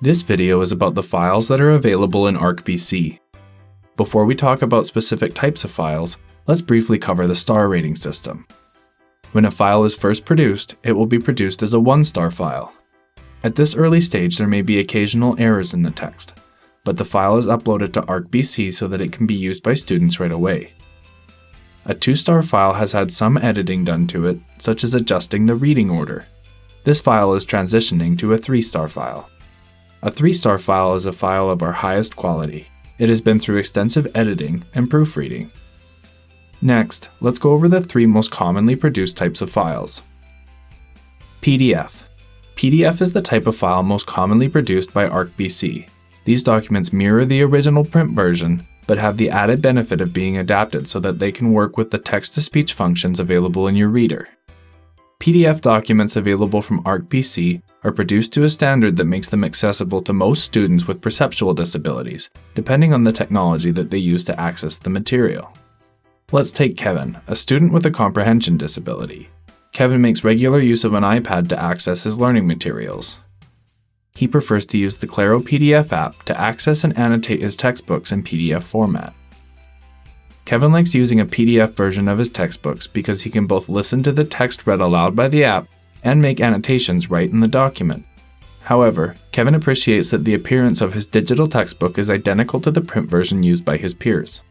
This video is about the files that are available in ArcBC. Before we talk about specific types of files, let's briefly cover the star rating system. When a file is first produced, it will be produced as a 1-star file. At this early stage, there may be occasional errors in the text, but the file is uploaded to ArcBC so that it can be used by students right away. A 2-star file has had some editing done to it, such as adjusting the reading order. This file is transitioning to a 3-star file. A 3-star file is a file of our highest quality. It has been through extensive editing and proofreading. Next, let's go over the 3 most commonly produced types of files. PDF. PDF is the type of file most commonly produced by ArcBC. These documents mirror the original print version, but have the added benefit of being adapted so that they can work with the text-to-speech functions available in your reader. PDF documents available from ArcBC are produced to a standard that makes them accessible to most students with perceptual disabilities, depending on the technology that they use to access the material. Let's take Kevin, a student with a comprehension disability. Kevin makes regular use of an iPad to access his learning materials. He prefers to use the Claro PDF app to access and annotate his textbooks in PDF format. Kevin likes using a PDF version of his textbooks because he can both listen to the text read aloud by the app and make annotations right in the document. However, Kevin appreciates that the appearance of his digital textbook is identical to the print version used by his peers.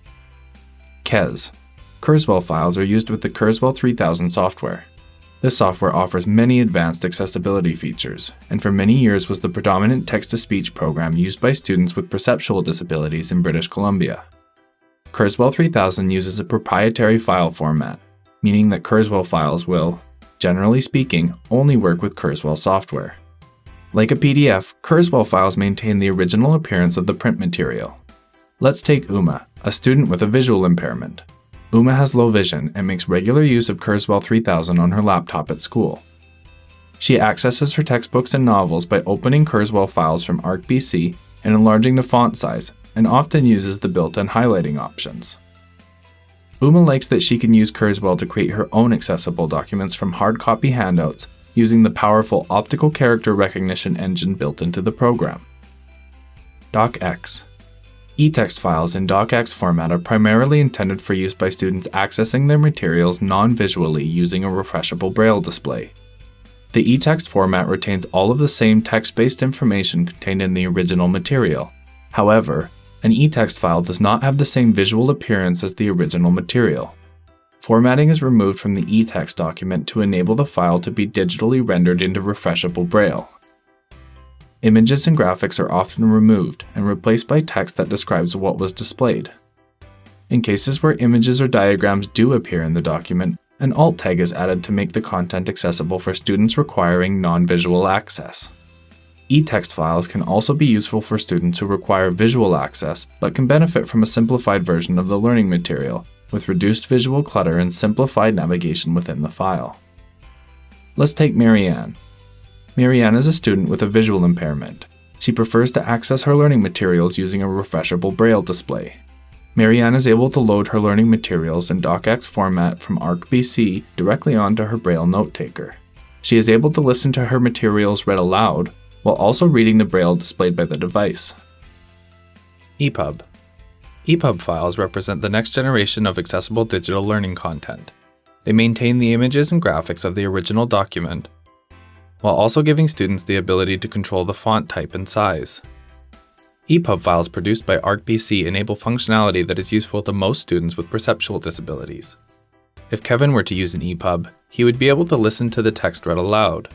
Kez. Kurzweil files are used with the Kurzweil 3000 software. This software offers many advanced accessibility features, and for many years was the predominant text-to-speech program used by students with perceptual disabilities in British Columbia. Kurzweil 3000 uses a proprietary file format, meaning that Kurzweil files will, generally speaking, only work with Kurzweil software. Like a PDF, Kurzweil files maintain the original appearance of the print material. Let's take Uma, a student with a visual impairment. Uma has low vision and makes regular use of Kurzweil 3000 on her laptop at school. She accesses her textbooks and novels by opening Kurzweil files from ArcBC and enlarging the font size, and often uses the built-in highlighting options. Uma likes that she can use Kurzweil to create her own accessible documents from hard copy handouts using the powerful optical character recognition engine built into the program. DocX. eText files in DocX format are primarily intended for use by students accessing their materials non-visually using a refreshable braille display. The eText format retains all of the same text-based information contained in the original material. However, an eText file does not have the same visual appearance as the original material. Formatting is removed from the eText document to enable the file to be digitally rendered into refreshable braille. Images and graphics are often removed and replaced by text that describes what was displayed. In cases where images or diagrams do appear in the document, an alt tag is added to make the content accessible for students requiring non-visual access. eText files can also be useful for students who require visual access but can benefit from a simplified version of the learning material with reduced visual clutter and simplified navigation within the file. Let's take Marianne. Marianne is a student with a visual impairment. She prefers to access her learning materials using a refreshable braille display. Marianne is able to load her learning materials in DocX format from ArcBC directly onto her braille note taker. She is able to listen to her materials read aloud while also reading the braille displayed by the device. EPUB. EPUB files represent the next generation of accessible digital learning content. They maintain the images and graphics of the original document, while also giving students the ability to control the font type and size. EPUB files produced by ArcBC enable functionality that is useful to most students with perceptual disabilities. If Kevin were to use an EPUB, he would be able to listen to the text read aloud.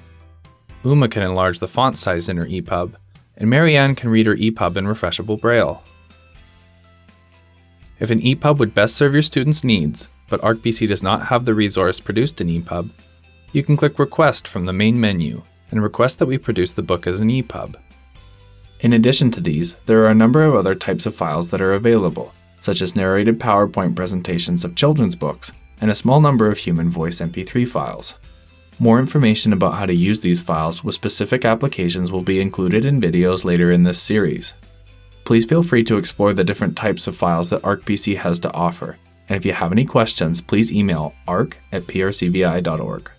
Uma can enlarge the font size in her EPUB, and Marianne can read her EPUB in refreshable braille. If an EPUB would best serve your students' needs, but ArcBC does not have the resource produced in EPUB, you can click Request from the main menu and request that we produce the book as an EPUB. In addition to these, there are a number of other types of files that are available, such as narrated PowerPoint presentations of children's books and a small number of human voice MP3 files. More information about how to use these files with specific applications will be included in videos later in this series. Please feel free to explore the different types of files that ArcBC has to offer, and if you have any questions, please email arc@prcvi.org.